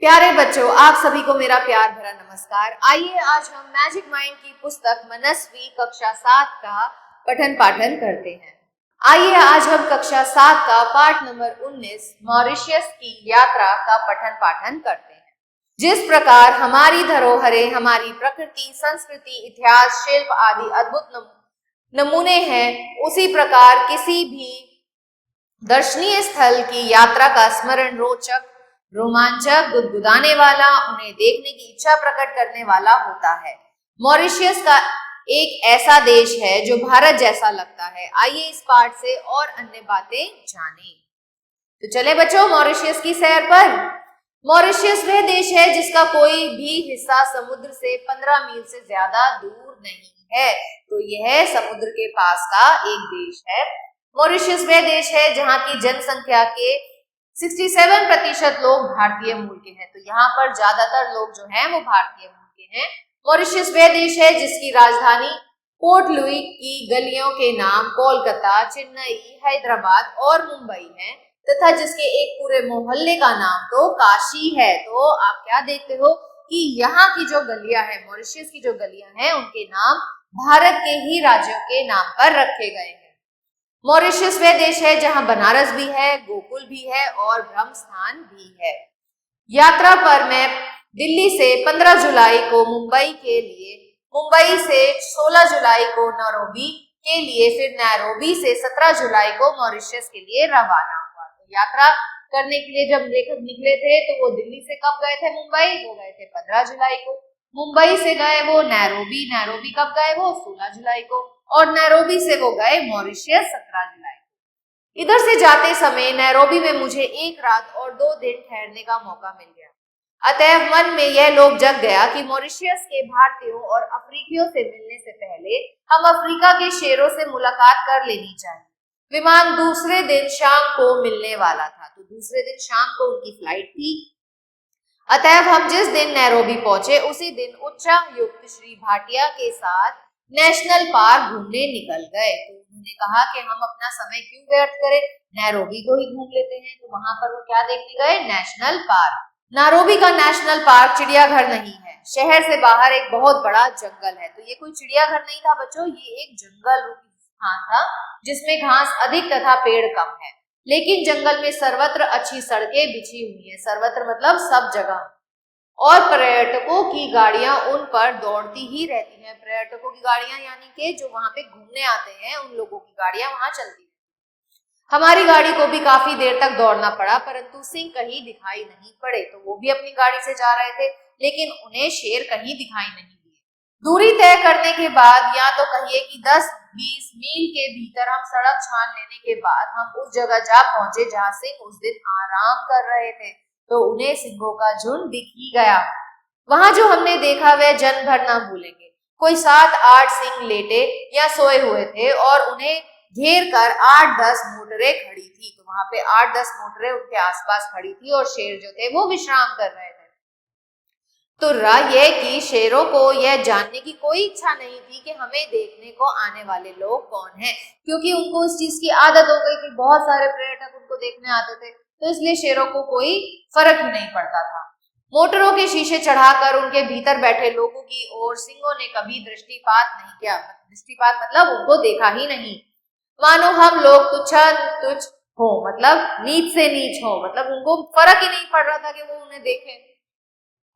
प्यारे बच्चों, आप सभी को मेरा प्यार भरा नमस्कार। आइए आज हम मैजिक माइंड की पुस्तक मनस्वी कक्षा 7 का पठन पाठन करते हैं। आइए आज हम कक्षा 7 का पाठ नंबर 19 मॉरिशस की यात्रा का पठन पाठन करते हैं। जिस प्रकार हमारी धरोहरें, हमारी प्रकृति, संस्कृति, इतिहास, शिल्प आदि अद्भुत नमूने हैं, उसी प्रकार किसी भी दर्शनीय स्थल की यात्रा का स्मरण रोचक, रोमांचक, गुदगुदाने वाला, उन्हें देखने की इच्छा प्रकट करने वाला होता है। मॉरिशस का एक ऐसा देश है जो भारत जैसा लगता है। आइए इस पाठ से और अन्य बातें जानें। तो चले बच्चों मॉरिशस की सैर पर। मॉरिशस वह देश है जिसका कोई भी हिस्सा समुद्र से 15 मील से ज्यादा दूर नहीं है। तो यह समुद्र के पास का एक देश है। मॉरिशस वह देश है जहां की जनसंख्या के 67% लोग भारतीय मूल के हैं। तो यहाँ पर ज्यादातर लोग जो हैं वो भारतीय मूल के हैं। मॉरिशस वह देश है जिसकी राजधानी पोर्ट लुई की गलियों के नाम कोलकाता, चेन्नई, हैदराबाद और मुंबई है तथा जिसके एक पूरे मोहल्ले का नाम तो काशी है। तो आप क्या देखते हो कि यहाँ की जो गलियां हैं, मॉरिशस की जो गलियां हैं, उनके नाम भारत के ही राज्यों के नाम पर रखे गए हैं। मॉरिशस वह देश है जहां बनारस भी है, गोकुल भी है और ब्रह्म स्थान भी है। यात्रा पर मैं दिल्ली से 15 जुलाई को मुंबई के लिए, मुंबई से 16 जुलाई को नैरोबी के लिए, फिर नैरोबी से 17 जुलाई को मॉरिशस के लिए रवाना हुआ। तो यात्रा करने के लिए जब लेखक निकले थे तो वो दिल्ली से कब गए थे मुंबई? वो गए थे 15 जुलाई को। मुंबई से गए वो नैरोबी, नैरोबी कब गए? वो 16 जुलाई को। और नैरोबी से वो गए मॉरिशस 17 जुलाई को। इधर से जाते समय नैरोबी में मुझे एक रात और 2 दिन ठहरने का मौका मिल गया। अतएव मन में यह लोग जग गया कि मॉरिशस के भारतीयों और अफ्रीकियों से मिलने से पहले हम अफ्रीका के शेरों से मुलाकात कर लेनी चाहिए। विमान दूसरे दिन शाम को मिलने वाला था। तो दूसरे दिन शाम को उनकी फ्लाइट थी। अतएव हम जिस दिन नैरोबी पहुंचे उसी दिन उच्चायुक्त श्री भाटिया के साथ नेशनल पार्क घूमने निकल गए। तो उन्होंने कहा कि हम अपना समय क्यों व्यर्थ करें, नैरोबी को ही घूम लेते हैं। तो वहां पर वो क्या देखने गए? National park. नैरोबी का नेशनल पार्क चिड़ियाघर नहीं है, शहर से बाहर एक बहुत बड़ा जंगल है। तो ये कोई चिड़ियाघर नहीं था बच्चों, ये एक जंगल रूपी स्थान था जिसमें घास अधिक तथा पेड़ कम है। लेकिन जंगल में सर्वत्र अच्छी सड़कें बिछी हुई है। सर्वत्र मतलब सब जगह। और पर्यटकों की गाड़ियां उन पर दौड़ती ही रहती हैं। पर्यटकों की गाड़ियां यानी कि जो वहां पे घूमने आते हैं उन लोगों की गाड़ियां वहां चलती हैं। हमारी गाड़ी को भी काफी देर तक दौड़ना पड़ा, परंतु सिंह कहीं दिखाई नहीं पड़े। तो वो भी अपनी गाड़ी से जा रहे थे लेकिन उन्हें शेर कहीं दिखाई नहीं दिए। दूरी तय करने के बाद, या तो कहिए कि 10-20 मील के भीतर हम सड़क छान लेने के बाद हम उस जगह जा पहुंचे जहां सिंह उस दिन आराम कर रहे थे। तो उन्हें सिंहों का झुंड दिख ही गया। वहां जो हमने देखा वह जन्म भर ना भूलेंगे। कोई 7-8 सिंह लेटे या सोए हुए थे और उन्हें घेर कर 8-10 मोटरें खड़ी थी। तो वहां पे 8-10 मोटरें उनके आसपास खड़ी थी और शेर जो थे वो विश्राम कर रहे थे। तो राय यह कि शेरों को यह जानने की कोई इच्छा नहीं थी कि हमें देखने को आने वाले लोग कौन हैं, क्योंकि उनको इस चीज की आदत हो गई कि बहुत सारे पर्यटक उनको देखने आते थे। तो इसलिए शेरों को कोई फर्क ही नहीं पड़ता था। मोटरों के शीशे चढ़ाकर उनके भीतर बैठे लोगों की ओर सिंहों ने कभी दृष्टिपात नहीं किया। दृष्टिपात मतलब उनको देखा ही नहीं। मानो हम लोग तुच्छ हो, मतलब नीच से नीच हो, मतलब उनको फर्क ही नहीं पड़ रहा था कि वो उन्हें देखें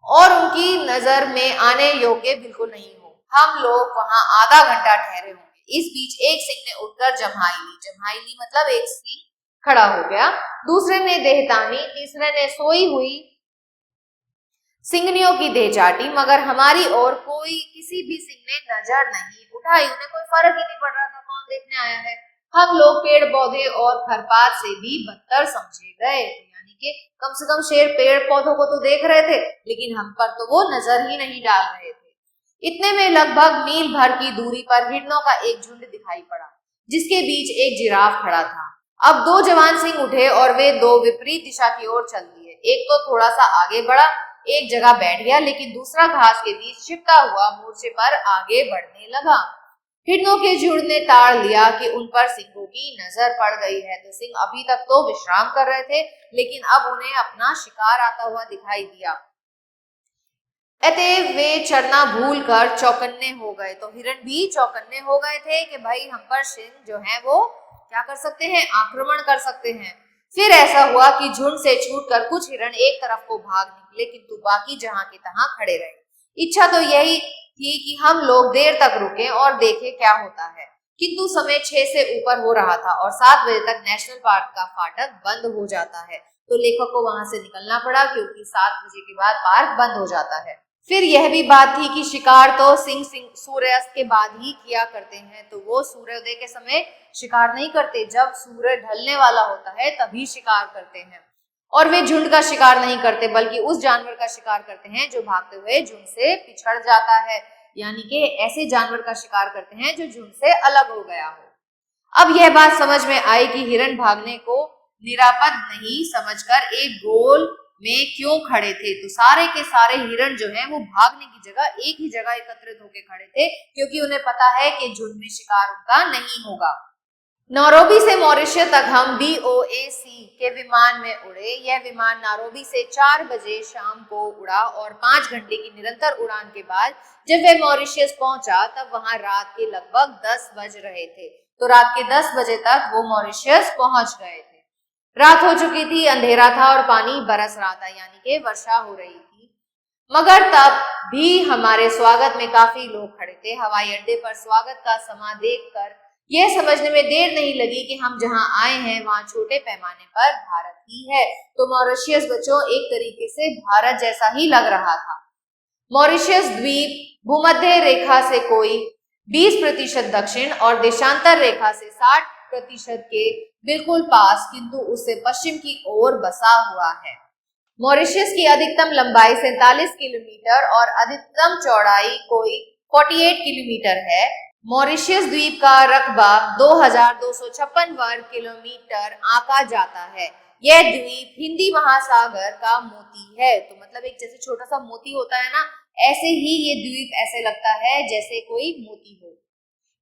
और उनकी नजर में आने योग्य बिल्कुल नहीं हो। हम लोग वहां आधा घंटा ठहरे होंगे। इस बीच एक सिंह ने उठकर जम्हाई ली। जम्हाई ली मतलब एक सिंह खड़ा हो गया, दूसरे ने देहतानी, तीसरे ने सोई हुई सिंगनियों की देह चाटी, मगर हमारी ओर कोई किसी भी सिंह ने नजर नहीं उठाई। उन्हें कोई फर्क ही नहीं पड़ रहा था कौन देखने आया है। हम लोग पेड़ पौधे और खरपात से भी बदतर समझे गए। यानी कि कम से कम शेर पेड़ पौधों को तो देख रहे थे लेकिन हम पर तो वो नजर ही नहीं डाल रहे थे। इतने में लगभग मील भर की दूरी पर हिरणों का एक झुंड दिखाई पड़ा जिसके बीच एक जिराफ खड़ा था। अब 2 जवान सिंह उठे और वे 2 विपरीत दिशा की ओर चल दिए। एक तो थोड़ा सा आगे बढ़ा, एक जगह बैठ गया, लेकिन दूसरा घास के बीच छिपता हुआ मोर्चे पर आगे बढ़ने लगा। हिरणों के झुंड ने ताड़ लिया कि उन पर सिंहों की नजर पड़ गई है। तो सिंह अभी तक तो विश्राम कर रहे थे, लेकिन अब उन्हें अपना शिकार आता हुआ दिखाई दिया। अतएव वे चरना भूलकर चौकन्ने हो गए। तो हिरण भी चौकन्ने हो गए थे कि भाई हम पर सिंह जो है वो क्या कर सकते हैं, आक्रमण कर सकते हैं। फिर ऐसा हुआ कि झुंड से छूटकर कुछ हिरण एक तरफ को भाग निकले, किंतु बाकी जहां के तहां खड़े रहे। इच्छा तो यही थी कि हम लोग देर तक रुकें और देखें क्या होता है, किंतु समय 6 से ऊपर हो रहा था और 7 बजे तक नेशनल पार्क का फाटक बंद हो जाता है। तो लेखक को वहां से निकलना पड़ा, क्योंकि 7 बजे के बाद पार्क बंद हो जाता है। फिर यह भी बात थी कि शिकार तो सिंह सूर्यास्त के बाद ही किया करते हैं, तो वो सूर्योदय के समय शिकार नहीं करते, जब सूर्य ढलने वाला होता है तभी शिकार करते हैं। और वे झुंड का शिकार नहीं करते, बल्कि उस जानवर का शिकार करते हैं जो भागते हुए झुंड से पिछड़ जाता है, यानी कि ऐसे जानवर का शिकार करते हैं जो झुंड से अलग हो गया हो। अब यह बात समझ में आई कि हिरण भागने को निरापद नहीं समझकर एक गोल में क्यों खड़े थे। तो सारे के सारे हिरण जो हैं वो भागने की जगह एक ही जगह एकत्रित होकर खड़े थे, क्योंकि उन्हें पता है कि झुंड में शिकार उनका नहीं होगा। नायरोबी से मॉरिशस तक हम BOAC के विमान में उड़े। यह विमान नायरोबी से 4 बजे शाम को उड़ा और 5 घंटे की निरंतर उड़ान के बाद जब वह मॉरिशस पहुंचा तब वहां रात के लगभग 10 बज रहे थे। तो रात के 10 बजे तक वो मॉरिशस पहुंच गए थे। रात हो चुकी थी, अंधेरा था और पानी बरस रहा था, यानी कि वर्षा हो रही थी। मगर तब भी हमारे स्वागत में काफी लोग खड़े थे। हवाई अड्डे पर स्वागत का समा देखकर यह समझने में देर नहीं लगी कि हम जहां आए हैं वहां छोटे पैमाने पर भारत ही है। तो मॉरिशस बच्चों एक तरीके से भारत जैसा ही लग रहा था। मॉरिशस द्वीप भूमध्य रेखा से कोई 20% दक्षिण और देशांतर रेखा से 60% के बिल्कुल पास, किंतु उससे पश्चिम की ओर बसा हुआ है। मॉरिशस की अधिकतम लंबाई 47 किलोमीटर और अधिकतम चौड़ाई कोई 48 किलोमीटर है। मॉरिशस द्वीप का रकबा 2256 वर्ग किलोमीटर आंका जाता है। यह द्वीप हिंदी महासागर का मोती है। तो मतलब एक जैसे छोटा सा मोती होता है ना, ऐसे ही ये द्वीप ऐसे लगता है जैसे कोई मोती हो।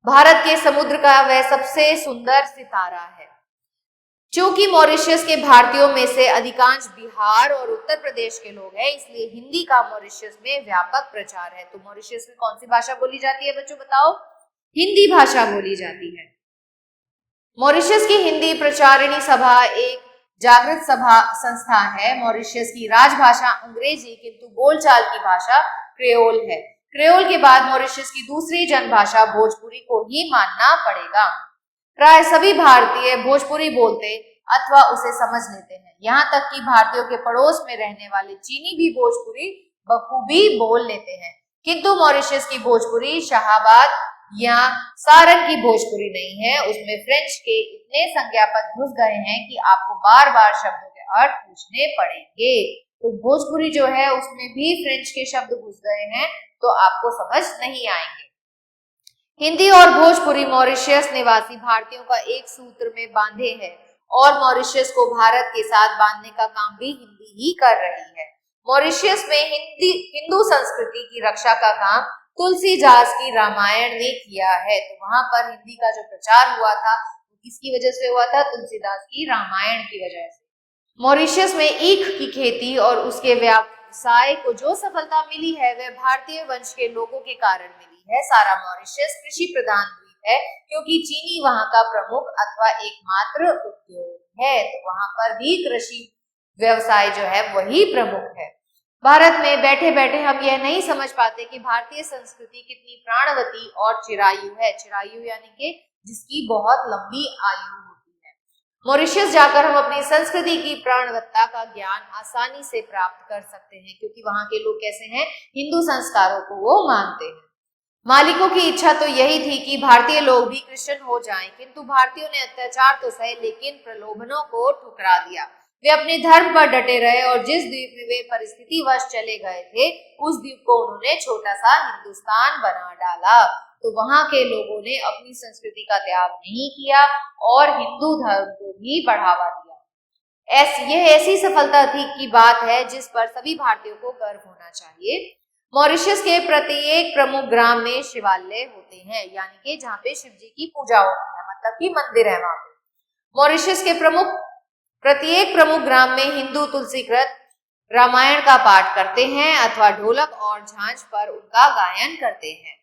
भारत के समुद्र का वह सबसे सुंदर सितारा है। क्योंकि मॉरिशस के भारतीयों में से अधिकांश बिहार और उत्तर प्रदेश के लोग हैं, इसलिए हिंदी का मॉरिशस में व्यापक प्रचार है। तो मॉरिशस में कौन सी भाषा बोली जाती है बच्चों, बताओ? हिंदी भाषा बोली जाती है। मॉरिशस की हिंदी प्रचारिणी सभा एक जागृत सभा संस्था है। मॉरिशस की राजभाषा अंग्रेजी, किंतु बोलचाल की भाषा क्रेओल है। क्रेओल के बाद मॉरिशस की दूसरी जनभाषा भोजपुरी को ही मानना पड़ेगा। प्राय सभी भारतीय भोजपुरी बोलते अथवा उसे समझ लेते हैं। यहाँ तक कि भारतीयों के पड़ोस में रहने वाले चीनी भी भोजपुरी बखूबी बोल लेते हैं, किंतु मॉरिशस की भोजपुरी शाहाबाद या सारंग की भोजपुरी नहीं है। उसमें फ्रेंच के इतने संज्ञापद घुस गए हैं कि आपको बार बार शब्दों के अर्थ पूछने पड़ेंगे। तो भोजपुरी जो है उसमें भी फ्रेंच के शब्द घुस गए हैं, तो आपको समझ नहीं आएंगे। हिंदी और भोजपुरी मॉरिशस निवासी भारतीयों का एक सूत्र में बांधे है और मॉरिशस को भारत के साथ बांधने का काम भी हिंदी ही कर रही है। मॉरिशस में हिंदू संस्कृति की रक्षा का काम तुलसीदास की रामायण ने किया है। तो वहां पर हिंदी का जो प्रचार हुआ था वो किसकी वजह से हुआ था? तुलसीदास की रामायण की वजह से। मॉरिशस में ईख की खेती और उसके व्यवसाय को जो सफलता मिली है वह भारतीय वंश के लोगों के कारण मिली है। सारा मॉरिशस कृषि प्रधान द्वीप है, क्योंकि चीनी वहां का प्रमुख अथवा एकमात्र उद्योग है। तो वहां पर भी कृषि व्यवसाय जो है वही प्रमुख है। भारत में बैठे बैठे हम यह नहीं समझ पाते कि भारतीय संस्कृति कितनी प्राणवती और चिरायु है। चिरायु यानी कि जिसकी बहुत लंबी आयु होती है। मॉरिशस जाकर हम अपनी संस्कृति की प्राणवत्ता का ज्ञान आसानी से प्राप्त कर सकते हैं, क्योंकि वहां के लोग कैसे हैं? हिंदू संस्कारों को वो मानते हैं। मालिकों की इच्छा तो यही थी कि भारतीय लोग भी क्रिश्चियन हो जाएं, किंतु भारतीयों ने अत्याचार तो सहे, लेकिन प्रलोभनों को ठुकरा दिया। वे अपने धर्म पर डटे रहे और जिस द्वीप में वे परिस्थितिवश चले गए थे उस द्वीप को उन्होंने छोटा सा हिंदुस्तान बना डाला। तो वहां के लोगों ने अपनी संस्कृति का त्याग नहीं किया और हिंदू धर्म को भी बढ़ावा दिया। यह ऐसी सफलता थी की बात है जिस पर सभी भारतीयों को गर्व होना चाहिए। मॉरिशस के प्रत्येक प्रमुख ग्राम में शिवालय होते हैं, यानी कि जहाँ पे शिव जी की पूजा होती है, मतलब कि मंदिर है वहां पे। मॉरिशस के प्रत्येक प्रमुख ग्राम में हिंदू तुलसीकृत रामायण का पाठ करते हैं अथवा ढोलक और झांझ पर उनका गायन करते हैं।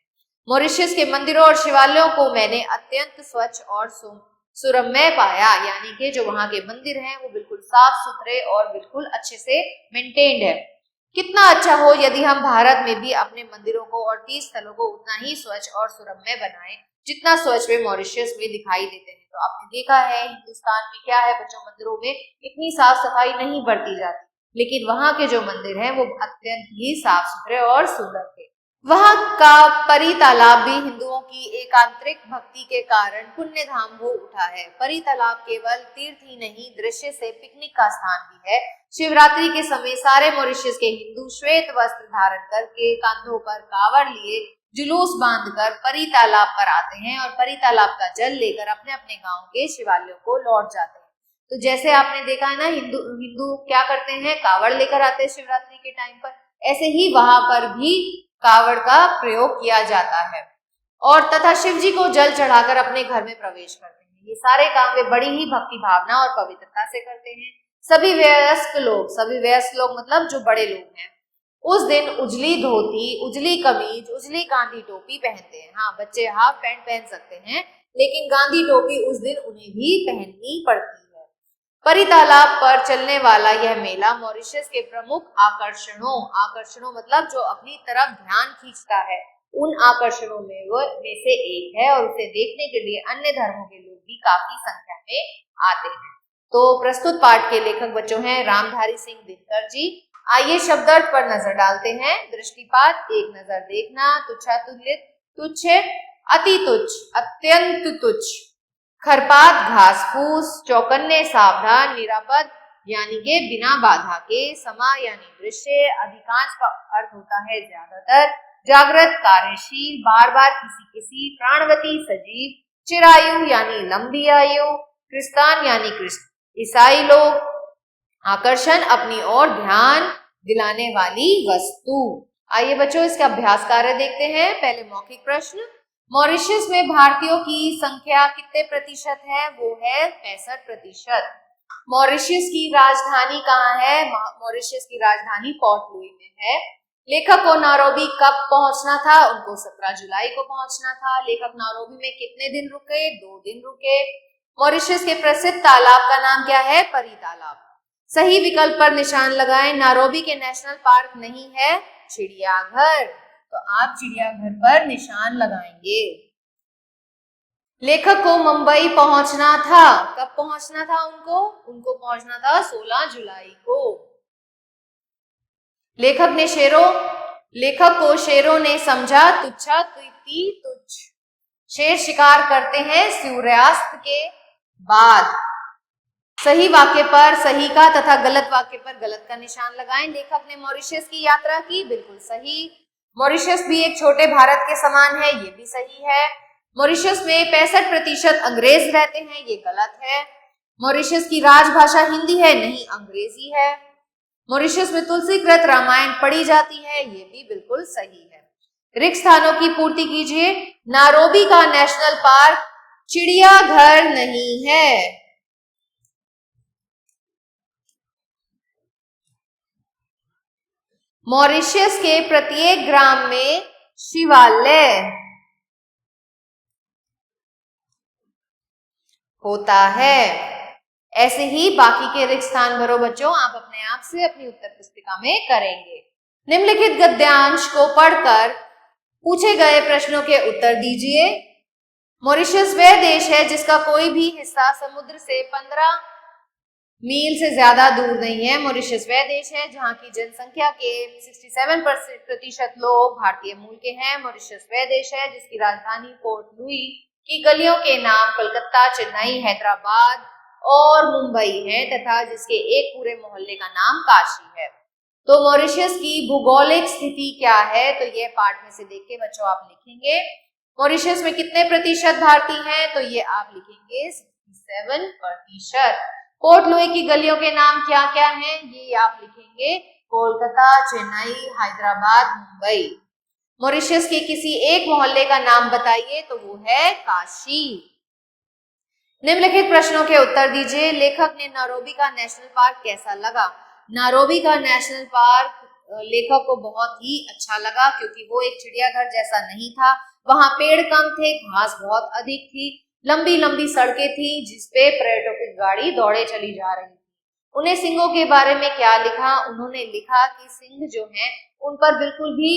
मॉरिशस के मंदिरों और शिवालयों को मैंने अत्यंत स्वच्छ और सुरम्य पाया, यानी कि जो वहां के मंदिर हैं वो बिल्कुल साफ सुथरे और बिल्कुल अच्छे से मेंटेन्ड है। कितना अच्छा हो यदि हम भारत में भी अपने मंदिरों को और तीर्थ स्थलों को उतना ही स्वच्छ और सुरम्य बनाएं जितना स्वच्छ वे मॉरिशस में दिखाई देते हैं। तो आपने देखा है हिंदुस्तान में क्या है, बच्चों मंदिरों में इतनी साफ सफाई नहीं बरती जाती, लेकिन वहां के जो मंदिर हैं वो अत्यंत ही साफ सुथरे और सुंदर थे। वहां का परी तालाब भी हिंदुओं की एकांतरिक भक्ति के कारण पुण्य धाम हो उठा है। परी तालाब केवल तीर्थ ही नहीं, दृश्य से पिकनिक का स्थान भी है। शिवरात्रि के समय सारे मॉरिशस के हिंदू श्वेत वस्त्र धारण करके कांधों पर कावड़ लिए जुलूस बांधकर परी तालाब पर आते हैं और परी तालाब का जल लेकर अपने अपने गांव के शिवालयों को लौट जाते हैं। तो जैसे आपने देखा है ना, हिंदू क्या करते हैं, कावड़ लेकर आते हैं शिवरात्रि के टाइम पर, ऐसे ही वहां पर भी कावड़ का प्रयोग किया जाता है और तथा शिव जी को जल चढ़ाकर अपने घर में प्रवेश करते हैं। ये सारे काम वे बड़ी ही भक्ति भावना और पवित्रता से करते हैं। सभी वयस्क लोग मतलब जो बड़े लोग हैं, उस दिन उजली धोती, उजली कमीज, उजली गांधी टोपी पहनते हैं। हाँ, बच्चे हाफ पैंट पहन सकते हैं, लेकिन गांधी टोपी उस दिन उन्हें भी पहननी पड़ती है। परी तालाब पर चलने वाला यह मेला मॉरिशस के प्रमुख आकर्षणों मतलब जो अपनी तरफ ध्यान खींचता है, उन आकर्षणों में से एक है और उसे देखने के लिए अन्य धर्मों के लोग भी काफी संख्या में आते हैं। तो प्रस्तुत पाठ के लेखक बच्चों हैं रामधारी सिंह दिनकर जी। आइए शब्दार्थ पर नजर डालते हैं। दृष्टिपात, एक नजर देखना, तुच्छातुलित, तुच्छ, अति तुच्छ, अत्यंत तुच्छ, खरपात, घास फूस, चौकन्ने, सावधान, निरापद यानी के बिना बाधा के, समा यानी दृश्य, अधिकांश का अर्थ होता है ज्यादातर, जागृत, कार्यशील, बार बार, किसी किसी, प्राणवती, सजीव, चिरायु यानी लंबी आयु, क्रिस्तान यानी ईसाई लोग, आकर्षण अपनी ओर ध्यान दिलाने वाली वस्तु। आइए बच्चों इसका अभ्यास कार्य देखते हैं। पहले मौखिक प्रश्न, मॉरिशस में भारतीयों की संख्या कितने प्रतिशत है? वो है 65%। मॉरिशस की राजधानी कहाँ है? मॉरिशस की राजधानी पोर्ट लुई में है। लेखक को नायरोबी कब पहुंचना था? उनको 17 जुलाई को पहुंचना था। लेखक नायरोबी में कितने दिन रुके? 2 दिन रुके। मॉरिशस के प्रसिद्ध तालाब का नाम क्या है? परी तालाब। सही विकल्प पर निशान लगाएं। नायरोबी के नेशनल पार्क नहीं है चिड़ियाघर, तो आप चिड़ियाघर पर निशान लगाएंगे। लेखक को मुंबई पहुंचना था, कब पहुंचना था उनको पहुंचना था 16 जुलाई को। लेखक को शेरों ने समझा तुच्छा तुति तुच्छ। शेर शिकार करते हैं सूर्यास्त के बाद। सही वाक्य पर सही का तथा गलत वाक्य पर गलत का निशान लगाएं। लेखक ने मॉरिशस की यात्रा की, बिल्कुल सही। मॉरिशस भी एक छोटे भारत के समान है, ये भी सही है। मॉरिशस में 65% अंग्रेज रहते हैं, ये गलत है। मॉरिशस की राजभाषा हिंदी है, नहीं अंग्रेजी है। मॉरिशस में तुलसीकृत रामायण पढ़ी जाती है, ये भी बिल्कुल सही है। रिक्त स्थानों की पूर्ति कीजिए। नायरोबी का नेशनल पार्क चिड़ियाघर नहीं है। मॉरिशस के प्रत्येक ग्राम में शिवालय होता है। ऐसे ही बाकी के रिक्त स्थान भरो बच्चों, आप अपने आप से अपनी उत्तर पुस्तिका में करेंगे। निम्नलिखित गद्यांश को पढ़कर पूछे गए प्रश्नों के उत्तर दीजिए। मॉरिशस वह देश है जिसका कोई भी हिस्सा समुद्र से 15 मील से ज्यादा दूर नहीं है। मॉरिशस वह देश है जहां की जनसंख्या के 67% लोग भारतीय मूल के हैं। मॉरिशस वह देश है जिसकी राजधानी पोर्ट लुई की गलियों के नाम कलकत्ता, चेन्नई, हैदराबाद और मुंबई है तथा जिसके एक पूरे मोहल्ले का नाम काशी है। तो मॉरिशस की भौगोलिक स्थिति क्या है? तो ये पार्ट में से देख के बच्चों आप लिखेंगे। मॉरिशस में कितने प्रतिशत भारतीय हैं? तो ये आप लिखेंगे 67%। पोर्ट लुई की गलियों के नाम क्या क्या हैं? ये आप लिखेंगे कोलकाता, चेन्नई, हैदराबाद, मुंबई। मॉरिशस के किसी एक मोहल्ले का नाम बताइए, तो वो है काशी। निम्नलिखित प्रश्नों के उत्तर दीजिए। लेखक ने नारोबी का नेशनल पार्क कैसा लगा? नारोबी का नेशनल पार्क लेखक को बहुत ही अच्छा लगा, क्योंकि वो एक चिड़ियाघर जैसा नहीं था। वहां पेड़ कम थे, घास बहुत अधिक थी, लंबी लंबी सड़कें थी जिसपे पर्यटकों की गाड़ी दौड़े चली जा रही थी। उन्हें सिंहों के बारे में क्या लिखा? उन्होंने लिखा कि सिंह जो हैं उन पर बिल्कुल भी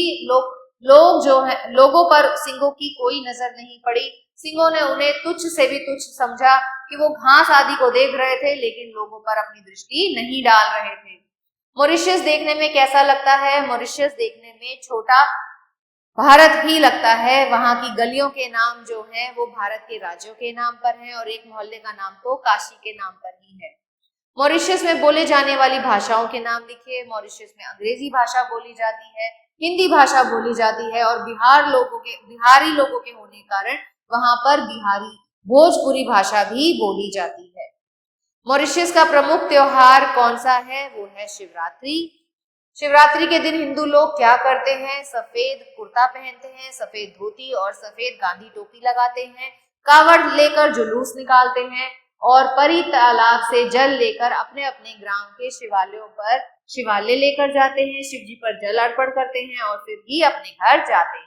लोगों पर सिंहों की कोई नजर नहीं पड़ी। सिंहों ने उन्हें तुच्छ से भी तुच्छ समझा कि वो घास आदि को देख रहे थे, लेकिन लोगों पर अपनी दृष्टि नहीं डाल रहे थे। मॉरिशस देखने में कैसा लगता है? मॉरिशस देखने में छोटा भारत ही लगता है। वहां की गलियों के नाम जो हैं वो भारत के राज्यों के नाम पर हैं, और एक मोहल्ले का नाम तो काशी के नाम पर ही है। मॉरिशस में बोले जाने वाली भाषाओं के नाम लिखिए। मॉरिशस में अंग्रेजी भाषा बोली जाती है, हिंदी भाषा बोली जाती है, और बिहारी लोगों के होने के कारण वहां पर बिहारी भोजपुरी भाषा भी बोली जाती है। मॉरिशस का प्रमुख त्योहार कौन सा है? वो है शिवरात्रि। शिवरात्रि के दिन हिंदू लोग क्या करते हैं? सफेद कुर्ता पहनते हैं, सफेद धोती और सफेद गांधी टोपी लगाते हैं, कावड़ लेकर जुलूस निकालते हैं, और परी तालाब से जल लेकर अपने अपने ग्राम के शिवालयों पर शिवालय लेकर जाते हैं, शिव जी पर जल अर्पण करते हैं और फिर ही अपने घर जाते हैं।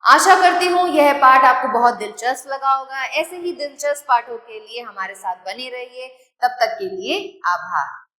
आशा करती हूँ यह पाठ आपको बहुत दिलचस्प लगा होगा। ऐसे ही दिलचस्प पाठों के लिए हमारे साथ बने रहिए। तब तक के लिए आभार।